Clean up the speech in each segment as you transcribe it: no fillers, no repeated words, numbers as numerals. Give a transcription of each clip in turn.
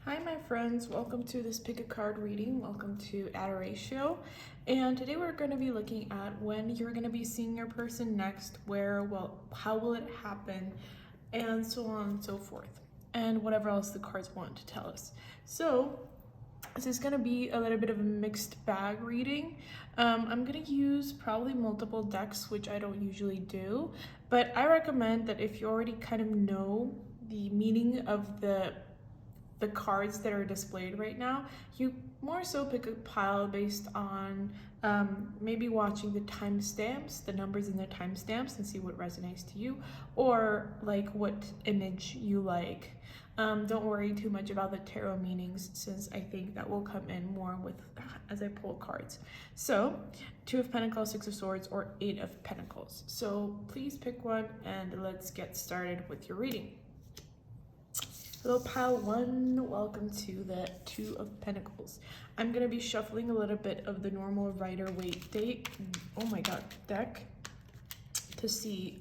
Hi my friends, welcome to this pick a card reading. Welcome to Adoratio. And today we're going to be looking at when you're going to be seeing your person next, where, well, how will it happen, and so on and so forth, and whatever else the cards want to tell us. So this is going to be a little bit of a mixed bag reading. I'm going to use probably multiple decks, which I don't usually do, but I recommend that if you already kind of know the meaning of the cards that are displayed right now, you more so pick a pile based on maybe watching the timestamps, the numbers in the timestamps, and see what resonates to you, or like what image you like. Don't worry too much about the tarot meanings, since I think that will come in more with as I pull cards. So 2 of Pentacles, 6 of Swords, or 8 of Pentacles. So please pick one and let's get started with your reading. Hello pile 1, welcome to the 2 of Pentacles. I'm going to be shuffling a little bit of the normal Rider-Waite deck to see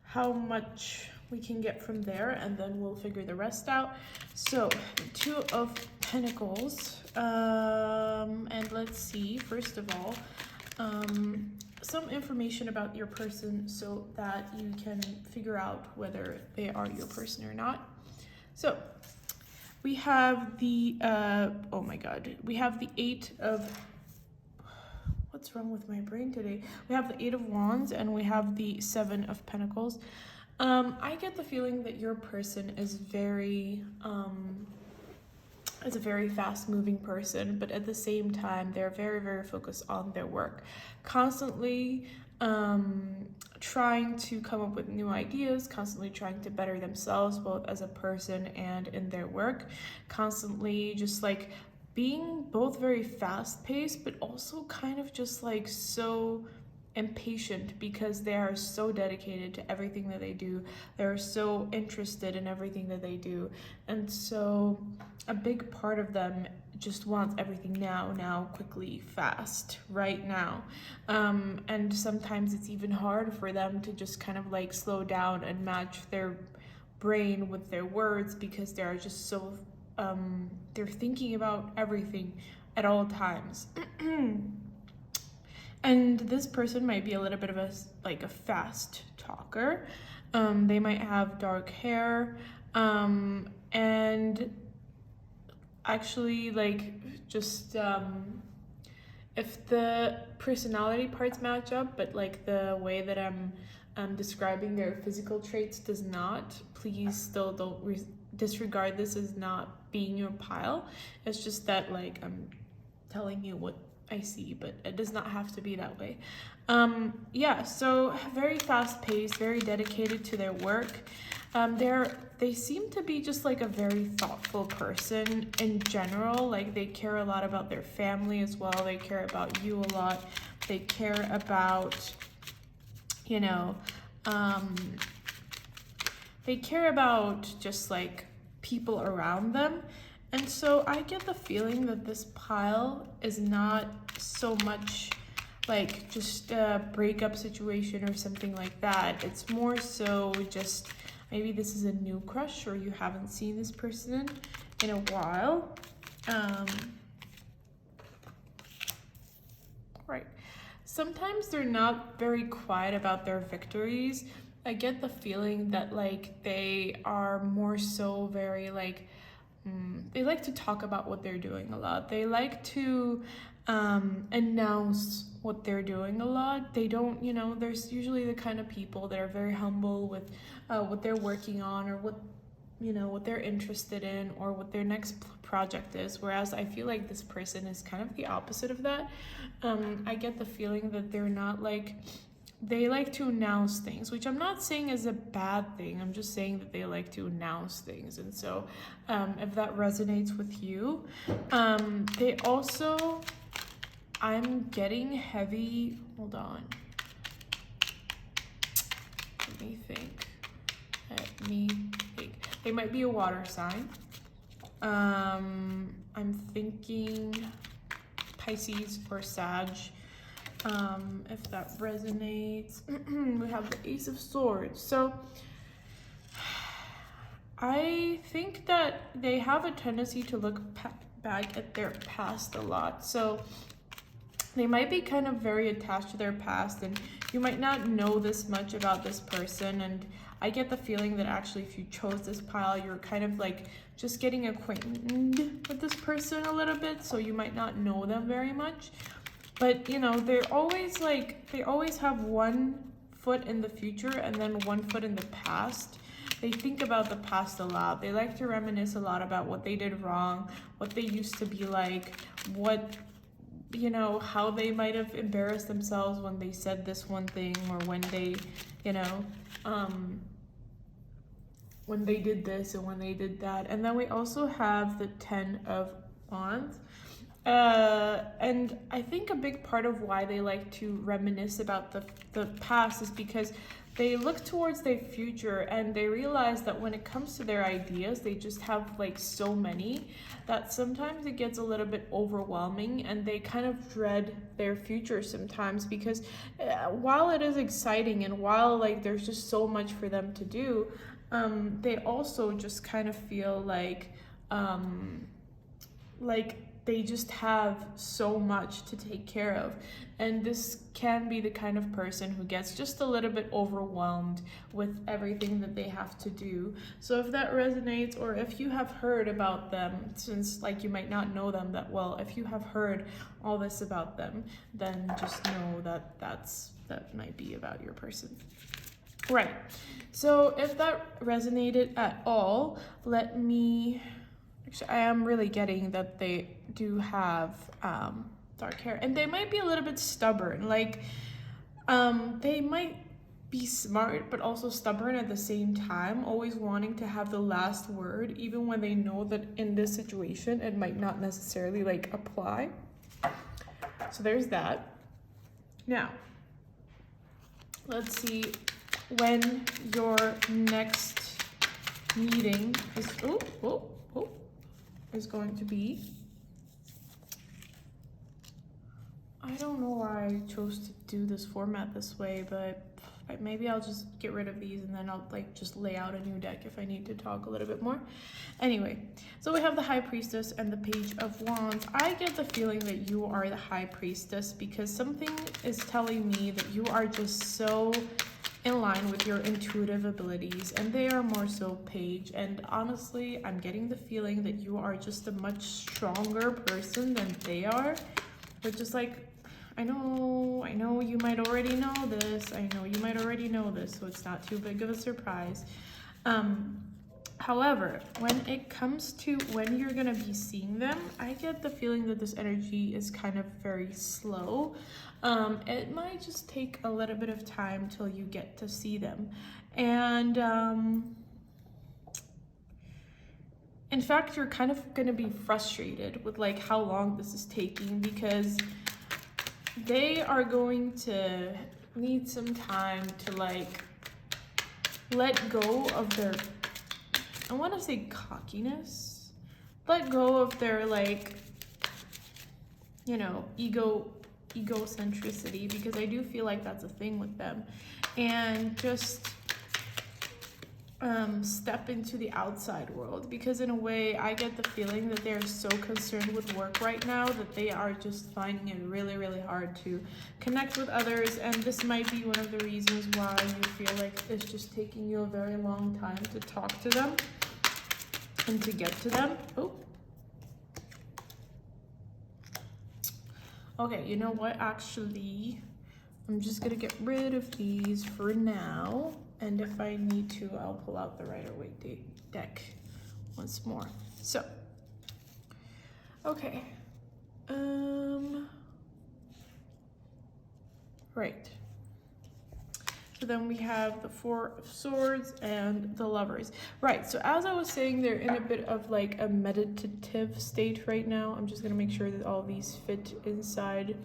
how much we can get from there, and then we'll figure the rest out. So 2 of Pentacles, and let's see, first of all, some information about your person so that you can figure out whether they are your person or not. So we have the we have the 8 of, what's wrong with my brain today? We have the 8 of Wands and we have the 7 of Pentacles. I get the feeling that your person is a very fast moving person, but at the same time they're very, very focused on their work, constantly trying to come up with new ideas, constantly trying to better themselves both as a person and in their work, constantly just like being both very fast paced but also kind of just like so impatient, because they are so dedicated to everything that they do. They're so interested in everything that they do, and so a big part of them just wants everything now, quickly, fast, right now. And sometimes it's even hard for them to just kind of like slow down and match their brain with their words, because they're just so they're thinking about everything at all times. And this person might be a little bit of a fast talker. They might have dark hair, and actually if the personality parts match up, but like the way that I'm describing their physical traits does not, please still don't disregard this as not being your pile. It's just that like I'm telling you what I see, but it does not have to be that way. Yeah, so very fast paced, very dedicated to their work. They seem to be just like a very thoughtful person in general. Like they care a lot about their family as well. They care about you a lot. They care about, they care about just like people around them. And so I get the feeling that this pile is not so much like just a breakup situation or something like that. It's more so just maybe this is a new crush, or you haven't seen this person in a while. Right. Sometimes they're not very quiet about their victories. I get the feeling that like they are more so very like, they like to talk about what they're doing a lot. They like to announce what they're doing a lot. They don't, there's usually the kind of people that are very humble with what they're working on, or what they're interested in, or what their next project is. Whereas I feel like this person is kind of the opposite of that. I get the feeling that they're not like, they like to announce things, which I'm not saying is a bad thing. I'm just saying that they like to announce things. And so if that resonates with you, they also, I'm getting heavy, hold on. Let me think. They might be a water sign. I'm thinking Pisces or Sag. If that resonates. We have the Ace of Swords. So I think that they have a tendency to look back at their past a lot. So they might be kind of very attached to their past, and you might not know this much about this person. And I get the feeling that actually if you chose this pile, you're kind of like just getting acquainted with this person a little bit, so you might not know them very much. But you know, they're always like, they always have one foot in the future and then one foot in the past. They think about the past a lot. They like to reminisce a lot about what they did wrong, what they used to be like, what, you know, how they might have embarrassed themselves when they said this one thing, or when they, you know, when they did this and when they did that. And then we also have the 10 of Wands. And I think a big part of why they like to reminisce about the past is because they look towards their future and they realize that when it comes to their ideas, they just have like so many that sometimes it gets a little bit overwhelming, and they kind of dread their future sometimes, because while it is exciting and while like there's just so much for them to do, they also just kind of feel like they just have so much to take care of. And this can be the kind of person who gets just a little bit overwhelmed with everything that they have to do. So if that resonates, or if you have heard about them, since like you might not know them that well, if you have heard all this about them, then just know that that might be about your person. Right. So if that resonated at all, let me... Actually, I am really getting that they do have dark hair, and they might be a little bit stubborn. Like, they might be smart, but also stubborn at the same time, always wanting to have the last word, even when they know that in this situation it might not necessarily like apply. So there's that. Now, let's see when your next meeting is. Is going to be. I don't know why I chose to do this format this way, but maybe I'll just get rid of these and then I'll like just lay out a new deck if I need to talk a little bit more. Anyway, so we have the High Priestess and the Page of Wands. I get the feeling that you are the High Priestess because something is telling me that you are just so in line with your intuitive abilities, and they are more so Page. And honestly, I'm getting the feeling that you are just a much stronger person than they are. But just like, I know you might already know this. I know you might already know this, so it's not too big of a surprise. However, when it comes to when you're gonna be seeing them, I get the feeling that this energy is kind of very slow. It might just take a little bit of time till you get to see them. And in fact, you're kind of gonna be frustrated with like how long this is taking, because they are going to need some time to like let go of their, I want to say cockiness, let go of their like, you know, egocentricity, because I do feel like that's a thing with them, and just step into the outside world, because in a way I get the feeling that they're so concerned with work right now that they are just finding it really, really hard to connect with others. And this might be one of the reasons why you feel like it's just taking you a very long time to talk to them and to get to them. Oh, okay, you know what, actually I'm just gonna get rid of these for now, and if I need to, I'll pull out the Rider-Waite deck once more. So, okay, right. So then we have the Four of Swords and the Lovers. Right, so as I was saying, they're in a bit of like a meditative state right now. I'm just gonna make sure that all these fit inside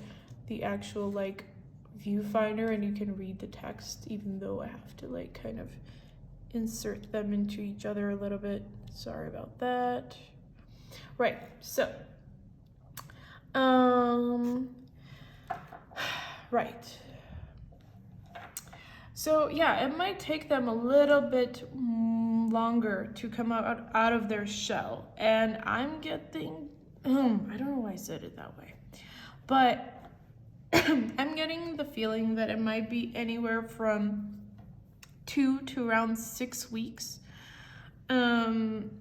the actual like viewfinder and you can read the text, even though I have to like kind of insert them into each other a little bit. Sorry about that. Right, so right. So yeah, it might take them a little bit longer to come out of their shell. And I'm getting, I don't know why I said it that way, but I'm getting the feeling that it might be anywhere from 2 to around 6 weeks. And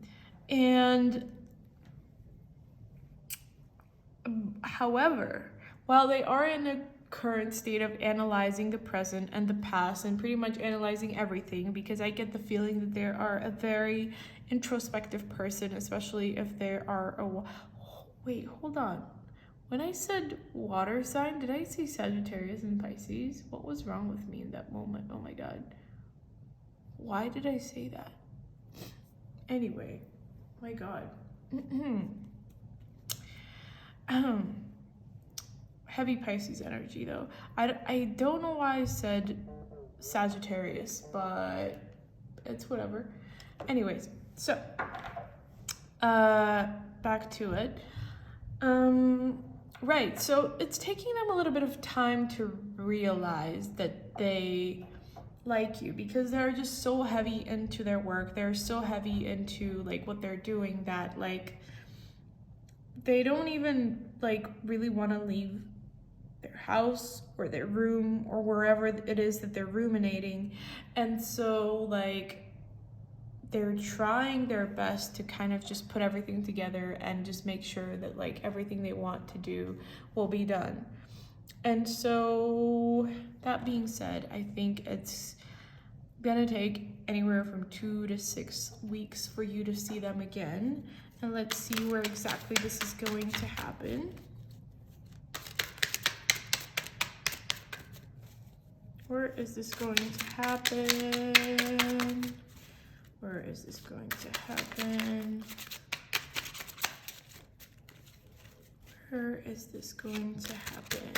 however, while they are in a current state of analyzing the present and the past and pretty much analyzing everything, because I get the feeling that they are a very introspective person, especially if they are wait, hold on. When I said water sign, did I say Sagittarius and Pisces? What was wrong with me in that moment? Oh my God. Why did I say that? Anyway, my God. Heavy Pisces energy though. I don't know why I said Sagittarius, but it's whatever. Anyways, so back to it. Right, so it's taking them a little bit of time to realize that they like you, because they're just so heavy into their work. They're so heavy into like what they're doing that like they don't even like really want to leave their house or their room or wherever it is that they're ruminating. And so like they're trying their best to kind of just put everything together and just make sure that like everything they want to do will be done. And so that being said, I think it's gonna take anywhere from 2 to 6 weeks for you to see them again. And let's see where exactly this is going to happen. Where is this going to happen? Where is this going to happen? Where is this going to happen?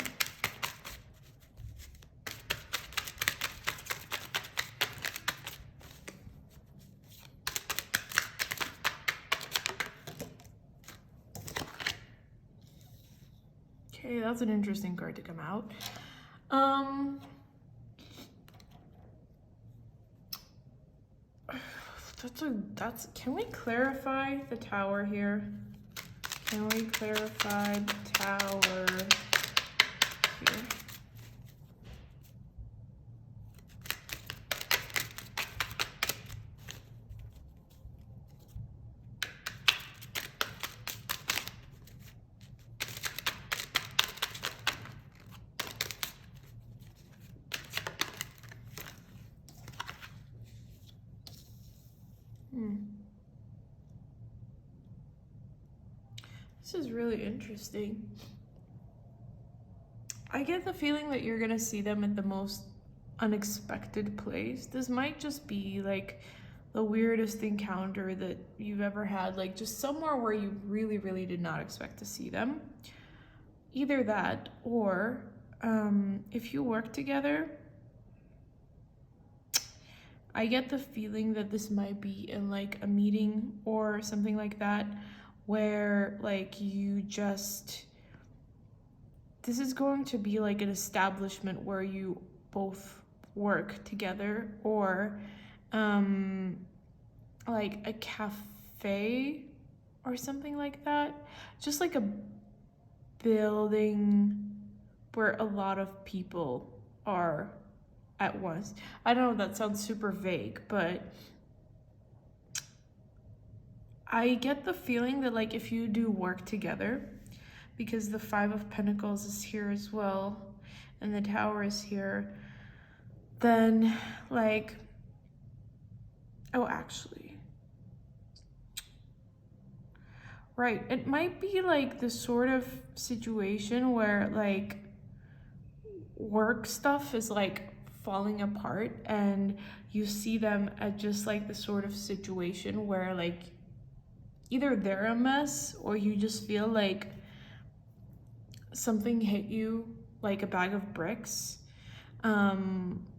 Okay, that's an interesting card to come out. Can we clarify the Tower here? Can we clarify the Tower here? This is really interesting. I get the feeling that you're gonna see them at the most unexpected place. This might just be like the weirdest encounter that you've ever had, like just somewhere where you really, really did not expect to see them. Either that, or if you work together, I get the feeling that this might be in like a meeting or something like that, where like you just, this is going to be like an establishment where you both work together, or like a cafe or something like that. Just like a building where a lot of people are at once. I know that sounds super vague, but I get the feeling that like if you do work together, because the 5 of Pentacles is here as well and the Tower is here, then like, oh, actually, right, it might be like the sort of situation where like work stuff is like falling apart and you see them at just like the sort of situation where like either they're a mess or you just feel like something hit you like a bag of bricks.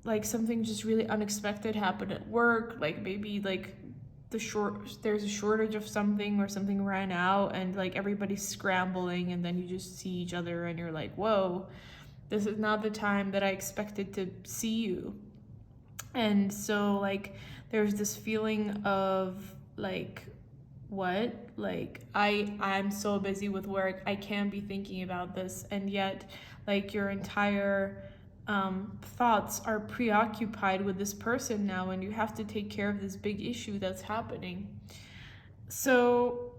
Like something just really unexpected happened at work, like maybe like there's a shortage of something or something ran out and like everybody's scrambling, and then you just see each other and you're like, whoa, this is not the time that I expected to see you. And so like there's this feeling of like, what, like I'm so busy with work, I can't be thinking about this, and yet like your entire thoughts are preoccupied with this person now, and you have to take care of this big issue that's happening. So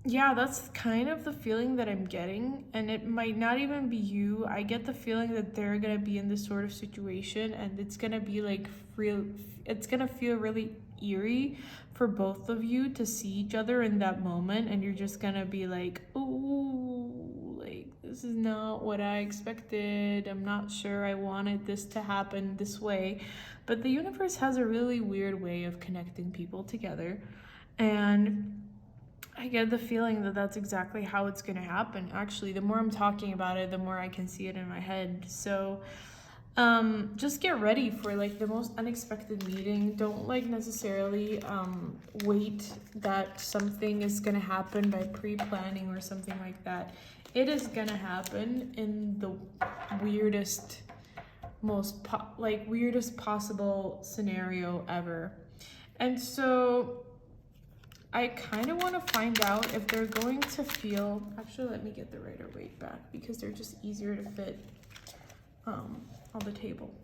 yeah, that's kind of the feeling that I'm getting, and it might not even be you. I get the feeling that they're gonna be in this sort of situation, and it's gonna be like real, it's gonna feel really eerie for both of you to see each other in that moment, and you're just gonna be like, oh, like this is not what I expected. I'm not sure I wanted this to happen this way. But the universe has a really weird way of connecting people together, and I get the feeling that that's exactly how it's going to happen. Actually, the more I'm talking about it, the more I can see it in my head. So just get ready for like the most unexpected meeting. Don't like necessarily wait that something is going to happen by pre-planning or something like that. It is going to happen in the weirdest, weirdest possible scenario ever. And so I kind of want to find out if they're going to feel, actually let me get the Rider-Waite back because they're just easier to fit on the table.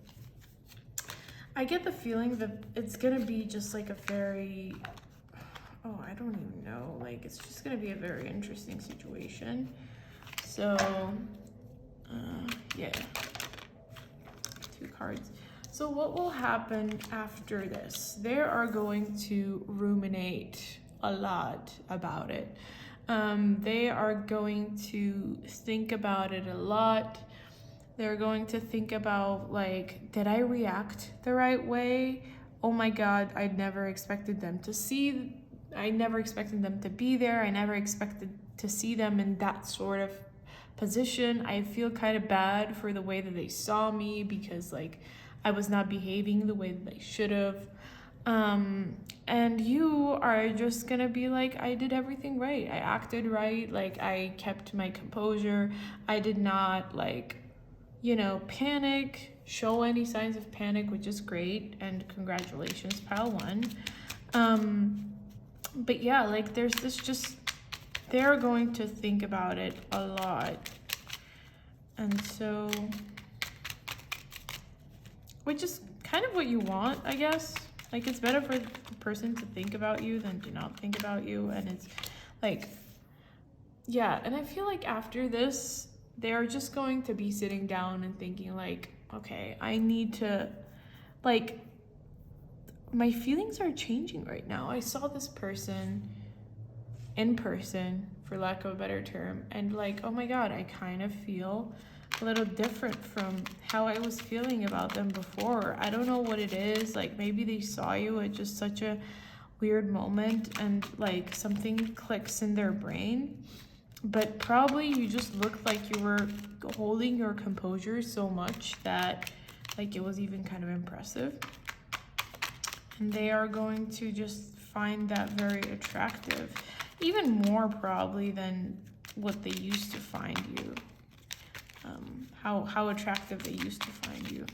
I get the feeling that it's going to be just like a very, I don't even know, like it's just going to be a very interesting situation. So, yeah, 2 cards. So what will happen after this? They are going to ruminate a lot about it. They are going to think about it a lot. They're going to think about like, did I react the right way? Oh my God, I never expected them to be there. I never expected to see them in that sort of position. I feel kind of bad for the way that they saw me because like I was not behaving the way that I should have. And you are just gonna be like, I did everything right. I acted right. Like I kept my composure. I did not panic, show any signs of panic, which is great. And congratulations, pile 1. But yeah, like there's this just, they're going to think about it a lot. And so, which is kind of what you want, I guess. Like it's better for the person to think about you than to not think about you. And it's like, yeah. And I feel like after this, they're just going to be sitting down and thinking like, okay, I need to, like, my feelings are changing right now. I saw this person in person, for lack of a better term, and like, oh my God, I kind of feel a little different from how I was feeling about them before. I don't know what it is. Like maybe they saw you at just such a weird moment and like something clicks in their brain. But probably you just looked like you were holding your composure so much that like it was even kind of impressive. And they are going to just find that very attractive, even more probably than what they used to find you. How attractive they used to find you.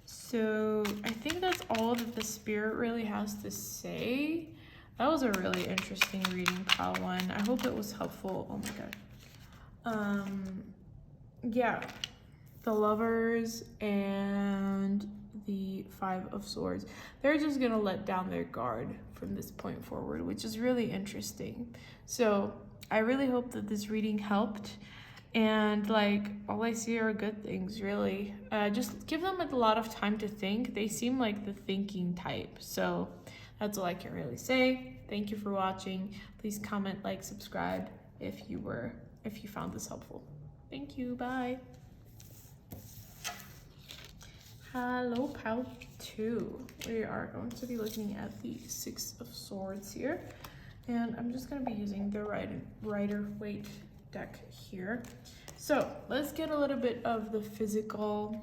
So I think that's all that the spirit really has to say. That was a really interesting reading, pile 1. I hope it was helpful. Oh my God. Yeah, the Lovers and the 5 of Swords. They're just gonna let down their guard from this point forward, which is really interesting. So I really hope that this reading helped. And like all I see are good things, really. Just give them a lot of time to think. They seem like the thinking type. So that's all I can really say. Thank you for watching. Please comment, like, subscribe if you found this helpful. Thank you. Bye. Hello, pile 2. We are going to be looking at the 6 of Swords here. And I'm just going to be using the Rider-Waite deck here. So let's get a little bit of the physical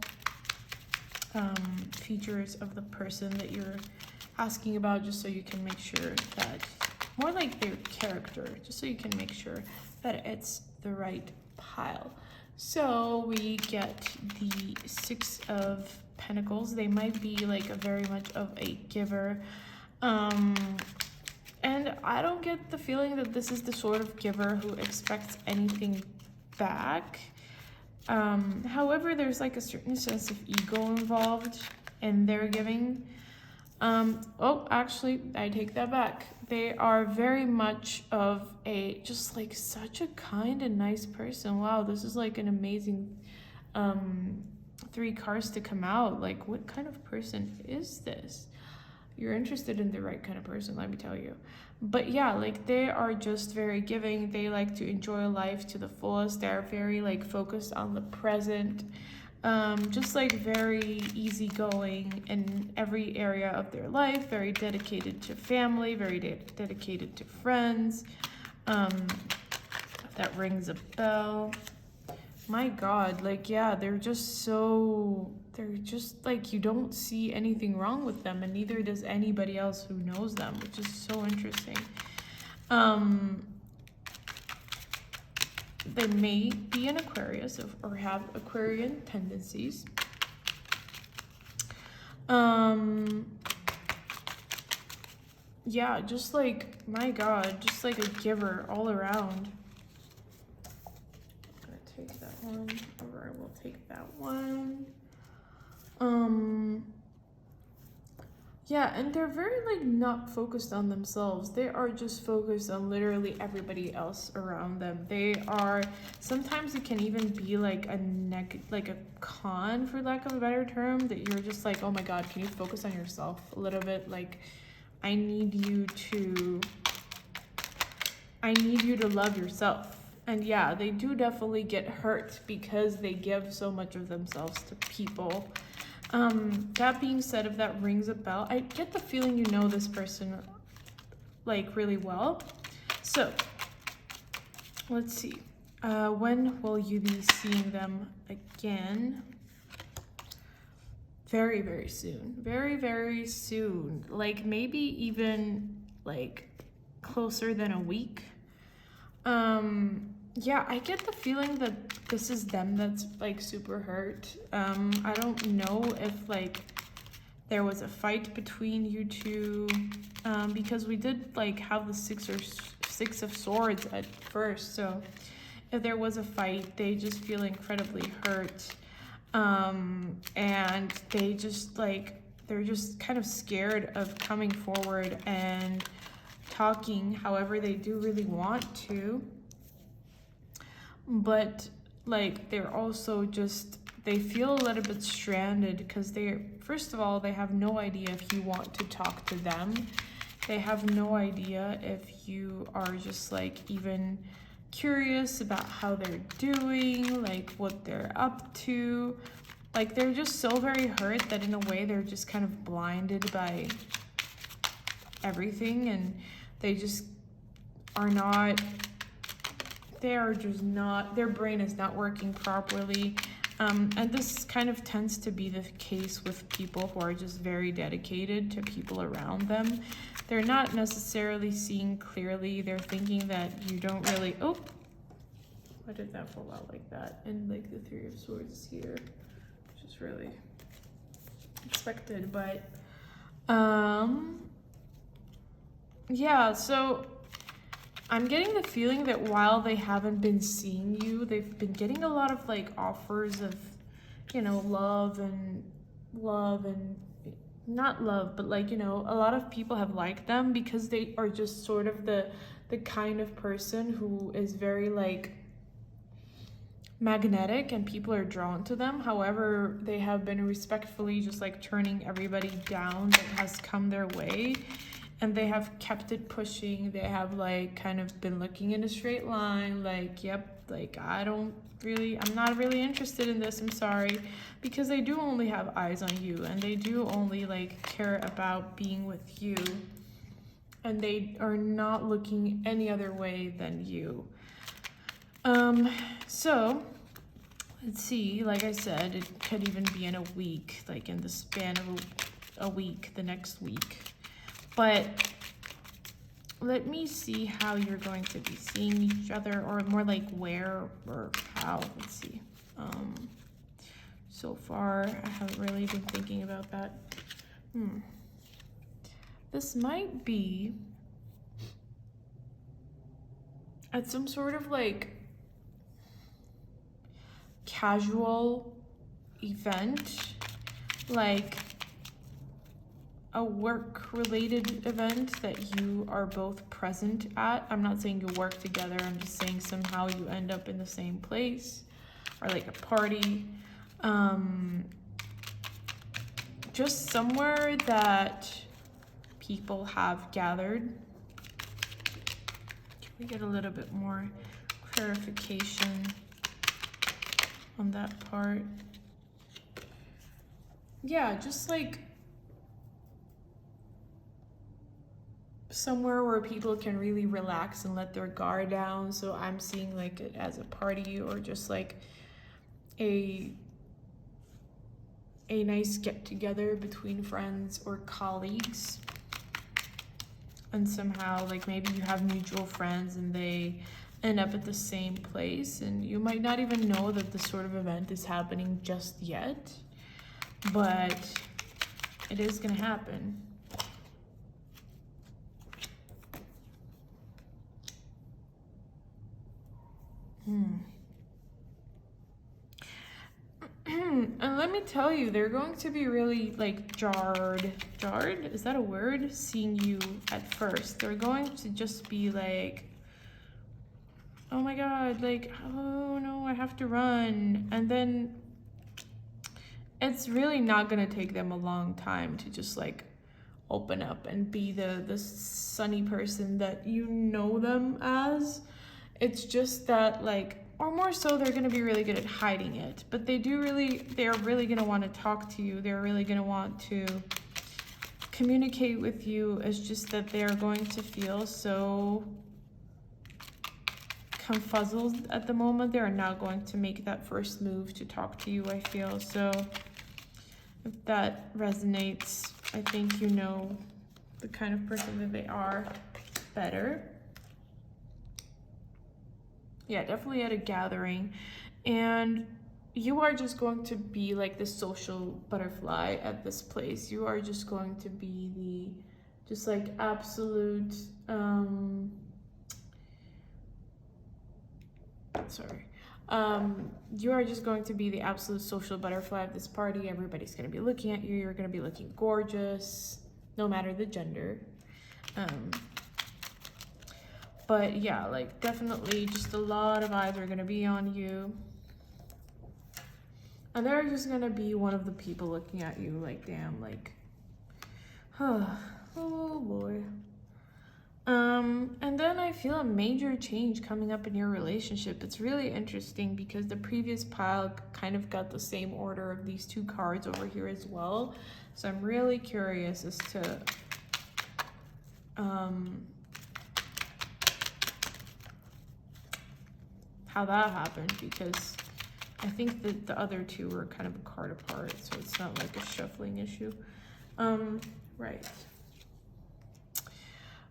features of the person that you're asking about, just so you can make sure that, more like their character, just so you can make sure that it's the right pile. So we get the 6 of Pentacles. They might be like a very much of a giver. And I don't get the feeling that this is the sort of giver who expects anything back. However, there's like a certain sense of ego involved in their giving. Oh, actually, I take that back. They are very much of a, just like such a kind and nice person. Wow, this is like an amazing 3 cards to come out. Like, what kind of person is this? You're interested in the right kind of person, let me tell you. But yeah, like they are just very giving. They like to enjoy life to the fullest. They're very like focused on the present. Just like very easygoing in every area of their life, very dedicated to family, very dedicated to friends. That rings a bell. My God, like, yeah, they're just like, you don't see anything wrong with them, and neither does anybody else who knows them, which is so interesting. They may be an Aquarius or have Aquarian tendencies. Yeah, just like, my God, just like a giver all around. I'm gonna take that one, or I will take that one. Yeah, and they're very like not focused on themselves. They are just focused on literally everybody else around them. They are, sometimes it can even be like a con, for lack of a better term, that you're just like, oh my God, can you focus on yourself a little bit? Like, I need you to love yourself. And yeah, they do definitely get hurt because they give so much of themselves to people. That being said, if that rings a bell, I get the feeling you know this person like really well. So let's see. When will you be seeing them again? Very, very soon. Very, very soon. Like maybe even like closer than a week. Yeah, I get the feeling that this is them that's like super hurt. I don't know if like there was a fight between you two, because we did like have the Six of Swords at first. So if there was a fight, they just feel incredibly hurt. And they just like, they're just kind of scared of coming forward and talking. However, they do really want to. But like they're also just, they feel a little bit stranded because first of all, they have no idea if you want to talk to them. They have no idea if you are just like even curious about how they're doing, like what they're up to. Like they're just so very hurt that in a way they're just kind of blinded by everything, and they just are not, they are just not, their brain is not working properly. And this kind of tends to be the case with people who are just very dedicated to people around them. They're not necessarily seeing clearly. They're thinking that you don't really, oh, why did that fall out like that? And like the Three of Swords is here, which is really expected, but yeah, so I'm getting the feeling that while they haven't been seeing you, they've been getting a lot of like offers of, you know, love and not love, but like, you know, a lot of people have liked them because they are just sort of the kind of person who is very like magnetic and people are drawn to them. However, they have been respectfully just like turning everybody down that has come their way. And they have kept it pushing. They have like kind of been looking in a straight line, like, yep, like I'm not really interested in this, I'm sorry. Because they do only have eyes on you, and they do only like care about being with you. And they are not looking any other way than you. So let's see, like I said, it could even be in a week, like in the span of a week, the next week. But let me see how you're going to be seeing each other, or more like where or how. Let's see. so far. I haven't really been thinking about that. This might be at some sort of like casual event, like a work-related event that you are both present at. I'm not saying you work together, I'm just saying somehow you end up in the same place, or like a party. Just somewhere that people have gathered. Can we get a little bit more clarification on that part? Yeah, just like somewhere where people can really relax and let their guard down. So I'm seeing like it as a party, or just like a nice get together between friends or colleagues. And somehow like maybe you have mutual friends and they end up at the same place, and you might not even know that this sort of event is happening just yet, but it is gonna happen. And let me tell you, they're going to be really like jarred, is that a word? Seeing you at first. They're going to just be like, oh my God, like, oh no, I have to run. And then it's really not gonna take them a long time to just like open up and be the sunny person that you know them as. It's just that like, or more so, they're gonna be really good at hiding it, but they're really gonna want to talk to you. They're really gonna want to communicate with you. It's just that they're going to feel so confuzzled at the moment. They're not going to make that first move to talk to you, I feel. So if that resonates, I think you know the kind of person that they are better. Yeah, definitely at a gathering. And you are just going to be like the social butterfly at this place. You are just going to be the just like absolute you are just going to be the absolute social butterfly of this party. Everybody's going to be looking at you. You're going to be looking gorgeous, no matter the gender. But yeah, like definitely just a lot of eyes are going to be on you. And they're just going to be one of the people looking at you like, damn, like, oh boy. And then I feel a major change coming up in your relationship. It's really interesting because the previous pile kind of got the same order of these two cards over here as well. So I'm really curious as to how that happened, because I think that the other two were kind of a card apart, so it's not like a shuffling issue. Right.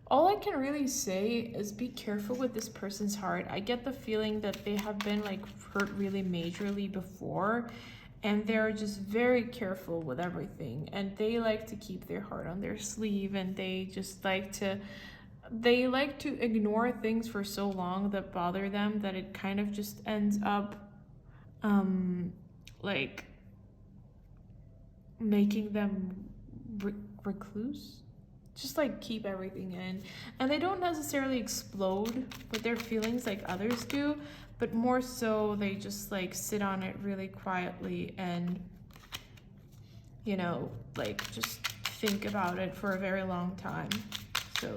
All I can really say is be careful with this person's heart. I get the feeling that they have been like hurt really majorly before, and they're just very careful with everything, and they like to keep their heart on their sleeve, and they just like to ignore things for so long that bother them that it kind of just ends up like making them recluse. Just like keep everything in, and they don't necessarily explode with their feelings like others do, but more so they just like sit on it really quietly and, you know, like just think about it for a very long time. So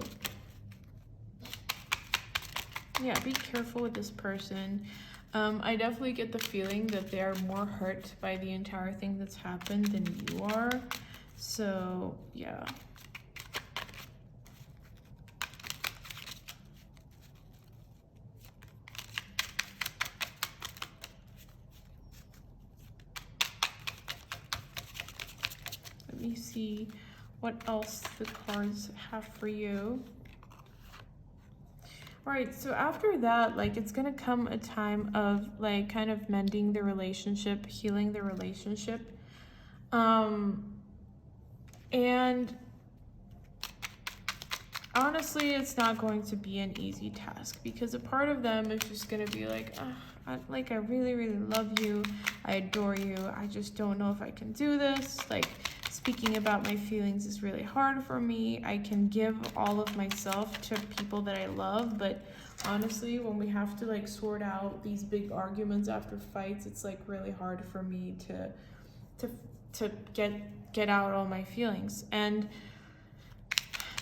yeah, be careful with this person. I definitely get the feeling that they are more hurt by the entire thing that's happened than you are. So yeah. Let me see what else the cards have for you. Right, so after that, like, it's gonna come a time of like kind of mending the relationship, healing the relationship. And honestly, it's not going to be an easy task because a part of them is just gonna be like, I really, really love you, I adore you, I just don't know if I can do this. Like, speaking about my feelings is really hard for me. I can give all of myself to people that I love, but honestly, when we have to like sort out these big arguments after fights, it's like really hard for me to get out all my feelings. And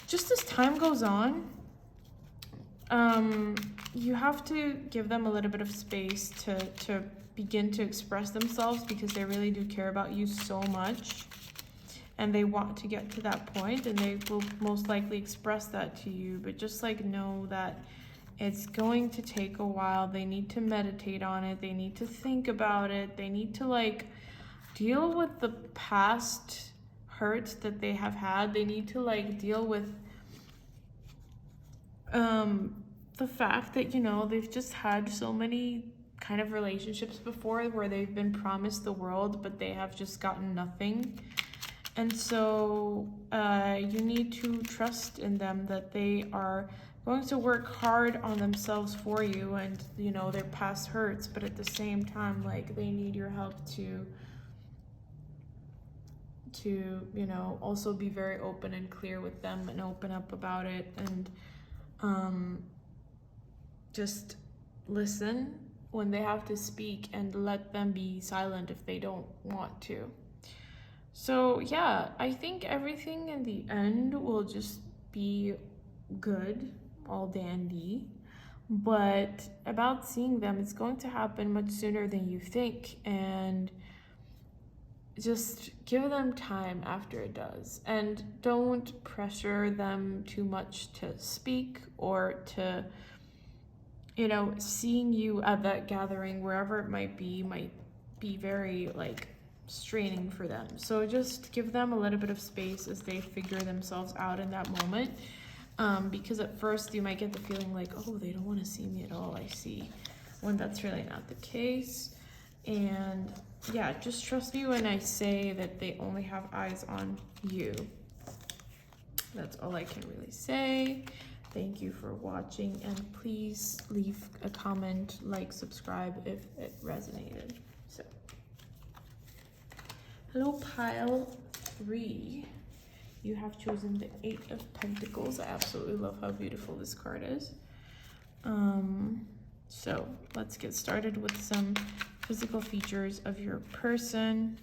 just as time goes on, you have to give them a little bit of space to begin to express themselves, because they really do care about you so much and they want to get to that point, and they will most likely express that to you. But just like know that it's going to take a while. They need to meditate on it, they need to think about it, they need to like deal with the past hurts that they have had. They need to like deal with the fact that, you know, they've just had so many kind of relationships before where they've been promised the world, but they have just gotten nothing. And so you need to trust in them, that they are going to work hard on themselves for you and, you know, their past hurts, but at the same time, like, they need your help to you know, also be very open and clear with them and open up about it, and just listen when they have to speak and let them be silent if they don't want to. So yeah, I think everything in the end will just be good, all dandy. But about seeing them, it's going to happen much sooner than you think, and just give them time after it does. And don't pressure them too much to speak, or to, you know, seeing you at that gathering, wherever it might be very like straining for them. So just give them a little bit of space as they figure themselves out in that moment. Because at first you might get the feeling like, oh, they don't want to see me at all, I see, when that's really not the case. And yeah, just trust me when I say that they only have eyes on you. That's all I can really say. Thank you for watching, and please leave a comment, like, subscribe if it resonated. So, hello, pile 3. You have chosen the 8 of Pentacles. I absolutely love how beautiful this card is. So let's get started with some physical features of your person.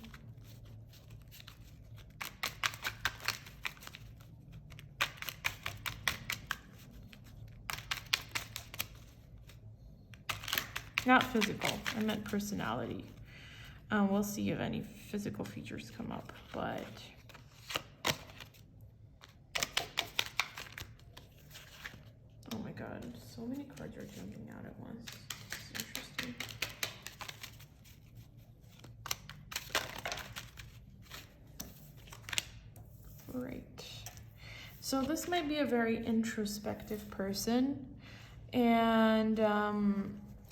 Not physical, I meant personality. We'll see if any physical features come up, but oh my god, so many cards are jumping out at once. It's interesting. Right. So this might be a very introspective person, and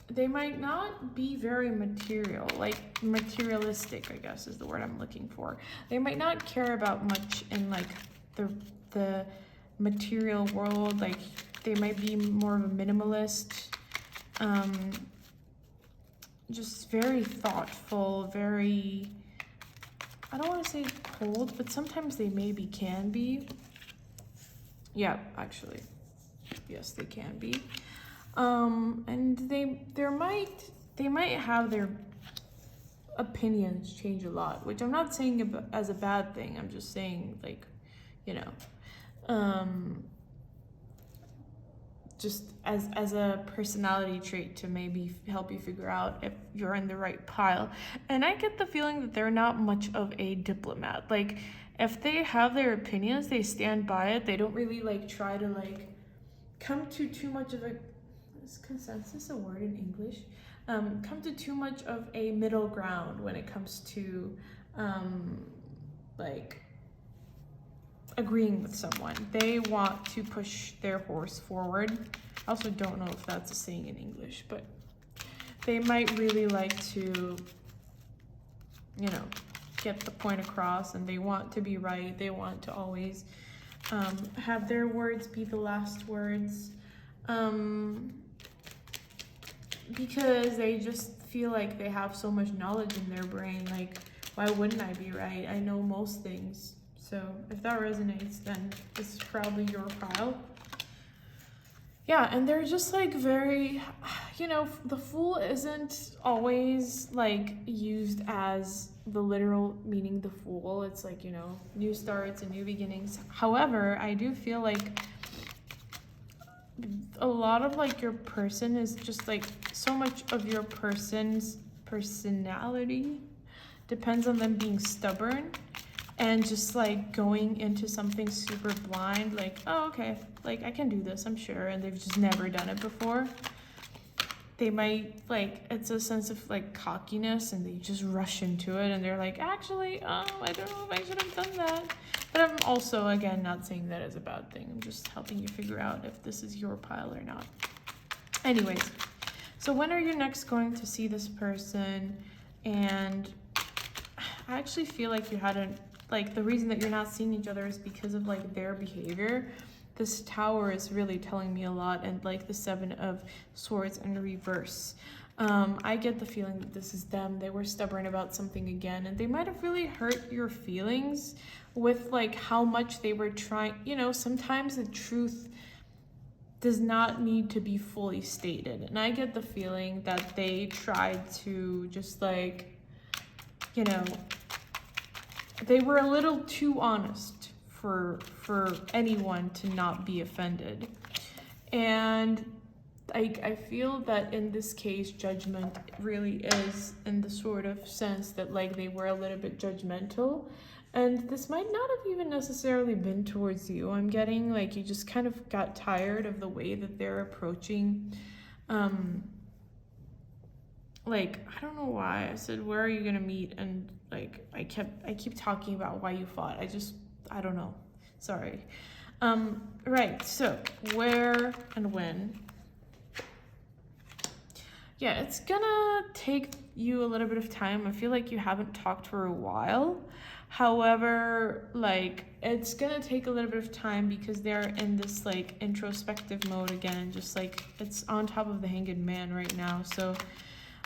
they might not be very materialistic, I guess is the word I'm looking for. They might not care about much in like the material world. Like, they might be more of a minimalist, just very thoughtful, very, I don't want to say cold, but sometimes they maybe can be. Yeah, actually, yes, they can be. And they might have their opinions change a lot, which I'm not saying as a bad thing. I'm just saying, like, you know, just as a personality trait to maybe help you figure out if you're in the right pile. And I get the feeling that they're not much of a diplomat. Like, if they have their opinions, they stand by it. They don't really like try to like come to too much of a, is consensus a word in English? Come to too much of a middle ground when it comes to like agreeing with someone. They want to push their horse forward. I also don't know if that's a saying in English, but they might really like to, you know, get the point across, and they want to be right. They want to always have their words be the last words, because they just feel like they have so much knowledge in their brain. Like, why wouldn't I be right? I know most things. So if that resonates, then this is probably your pile. Yeah, and they're just like very, you know, the Fool isn't always like used as the literal meaning the Fool. It's like, you know, new starts and new beginnings. However, I do feel like a lot of like your person is just like so much of your person's personality depends on them being stubborn and just like going into something super blind, like, oh, okay, like I can do this, I'm sure, and they've just never done it before. They might, like, it's a sense of like cockiness, and they just rush into it, and they're like, actually, I don't know if I should have done that. But I'm also, again, not saying that as a bad thing. I'm just helping you figure out if this is your pile or not. Anyways, so when are you next going to see this person? And I actually feel like you hadn't, like, the reason that you're not seeing each other is because of like their behavior. This Tower is really telling me a lot, and like the Seven of Swords in reverse. I get the feeling that this is them. They were stubborn about something again, and they might have really hurt your feelings with like how much they were trying. You know, sometimes the truth does not need to be fully stated, and I get the feeling that they tried to just like, you know, they were a little too honest for anyone to not be offended. And I feel that in this case, judgment really is in the sort of sense that like they were a little bit judgmental, and this might not have even necessarily been towards you. I'm getting like you just kind of got tired of the way that they're approaching. Like, I don't know why I said, where are you gonna meet? And like I keep talking about why you fought. I don't know. Sorry. Right, so where and when? Yeah, it's gonna take you a little bit of time. I feel like you haven't talked for a while. However, like, it's gonna take a little bit of time because they're in this like introspective mode again, just like it's on top of the Hanged Man right now. So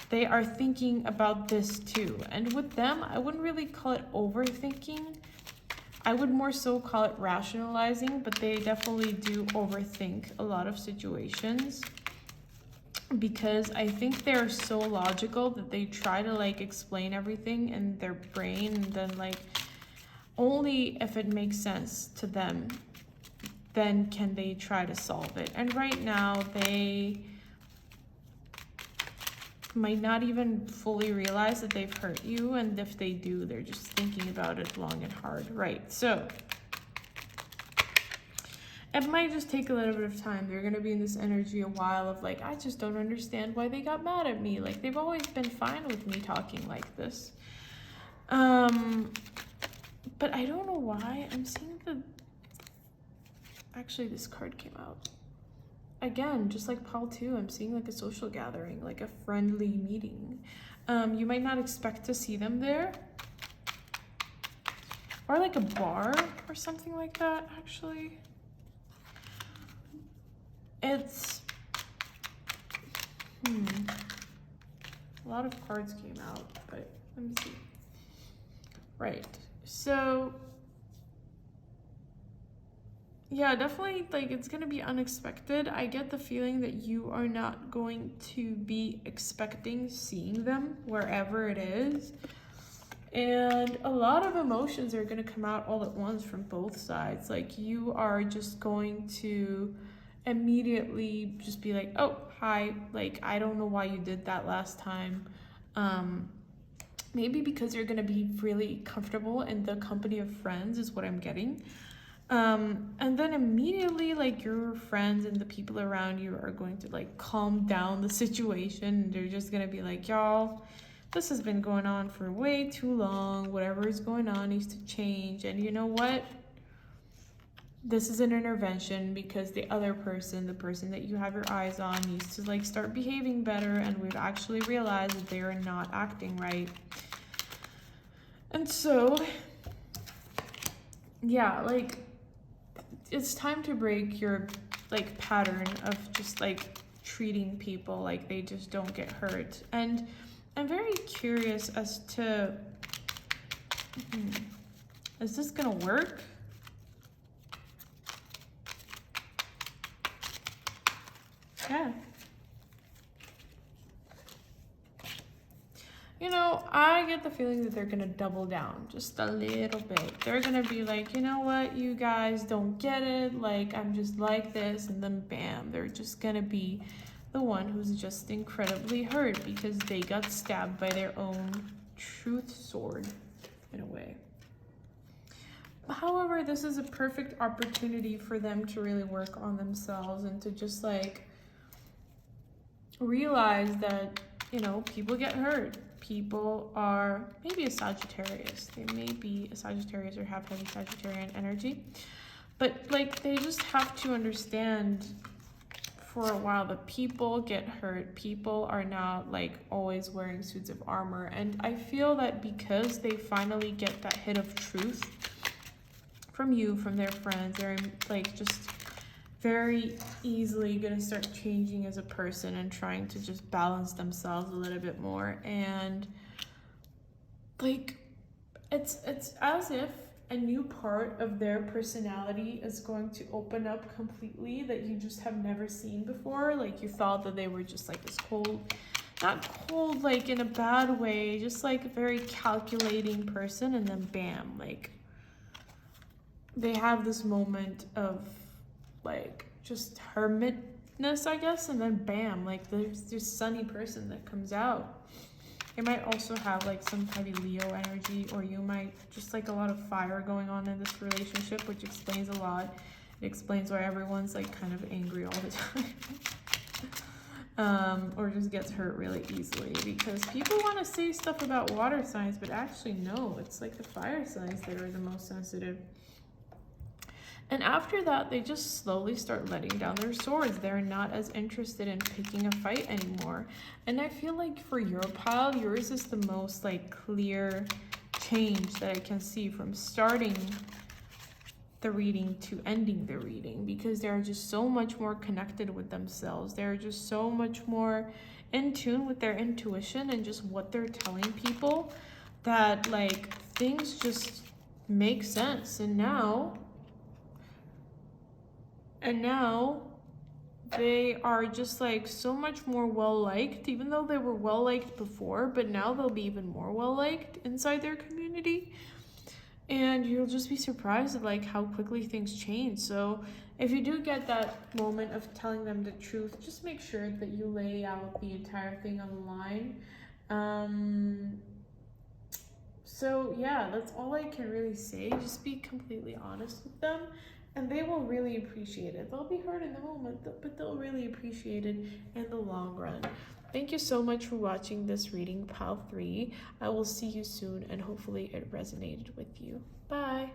they are thinking about this too. And with them, I wouldn't really call it overthinking. I would more so call it rationalizing, but they definitely do overthink a lot of situations because I think they're so logical that they try to like explain everything in their brain, and then like only if it makes sense to them, then can they try to solve it. And right now they might not even fully realize that they've hurt you, and if they do, they're just thinking about it long and hard. Right, so it might just take a little bit of time. They're gonna be in this energy a while of like, I just don't understand why they got mad at me. Like, they've always been fine with me talking like this. But I don't know why I'm seeing actually this card came out. Again, just like Paul 2, I'm seeing like a social gathering, like a friendly meeting. You might not expect to see them there. Or like a bar or something like that, actually. It's... A lot of cards came out, but let me see. Right, so... Yeah, definitely, like, it's gonna be unexpected. I get the feeling that you are not going to be expecting seeing them wherever it is. And a lot of emotions are gonna come out all at once from both sides. Like, you are just going to immediately just be like, oh, hi, like, I don't know why you did that last time. Maybe because you're gonna be really comfortable in the company of friends is what I'm getting. And then immediately, like, your friends and the people around you are going to like calm down the situation, and they're just gonna be like, y'all, this has been going on for way too long. Whatever is going on needs to change. And you know what? this is an intervention because the other person, the person that you have your eyes on, needs to like start behaving better, and we've actually realized that they are not acting right. And so, yeah, like, it's time to break your like pattern of just like treating people like they just don't get hurt. And I'm very curious as to, is this gonna work? Yeah. You know, I get the feeling that they're gonna double down just a little bit. They're gonna be like, you know what, you guys don't get it, like, I'm just like this, and then bam, they're just gonna be the one who's just incredibly hurt because they got stabbed by their own truth sword, in a way. However, this is a perfect opportunity for them to really work on themselves and to just like realize that, you know, people get hurt. People are maybe a Sagittarius. They may be a Sagittarius or have heavy Sagittarian energy. But like, they just have to understand for a while that people get hurt. People are not like always wearing suits of armor. And I feel that because they finally get that hit of truth from you, from their friends, they're like just very easily gonna start changing as a person and trying to just balance themselves a little bit more. And like, it's as if a new part of their personality is going to open up completely that you just have never seen before. Like, you thought that they were just like this cold, not cold like in a bad way, just like a very calculating person, and then bam, like they have this moment of like just hermitness, I guess, and then bam, like there's this sunny person that comes out. It might also have like some heavy Leo energy, or you might just like a lot of fire going on in this relationship, which explains a lot. It explains why everyone's like kind of angry all the time. Or just gets hurt really easily, because people want to say stuff about water signs, but actually no, it's like the fire signs that are the most sensitive. And after that, they just slowly start letting down their swords. They're not as interested in picking a fight anymore. And I feel like for your pile, yours is the most like clear change that I can see from starting the reading to ending the reading, because they're just so much more connected with themselves. They're just so much more in tune with their intuition and just what they're telling people, that like things just make sense. And now they are just like so much more well-liked, even though they were well-liked before, but now they'll be even more well-liked inside their community. And you'll just be surprised at like how quickly things change. So if you do get that moment of telling them the truth, just make sure that you lay out the entire thing on the line. So yeah, that's all I can really say. Just be completely honest with them, and they will really appreciate it. They'll be hurt in the moment, but they'll really appreciate it in the long run. Thank you so much for watching this reading, Pile 3. I will see you soon, and hopefully it resonated with you. Bye.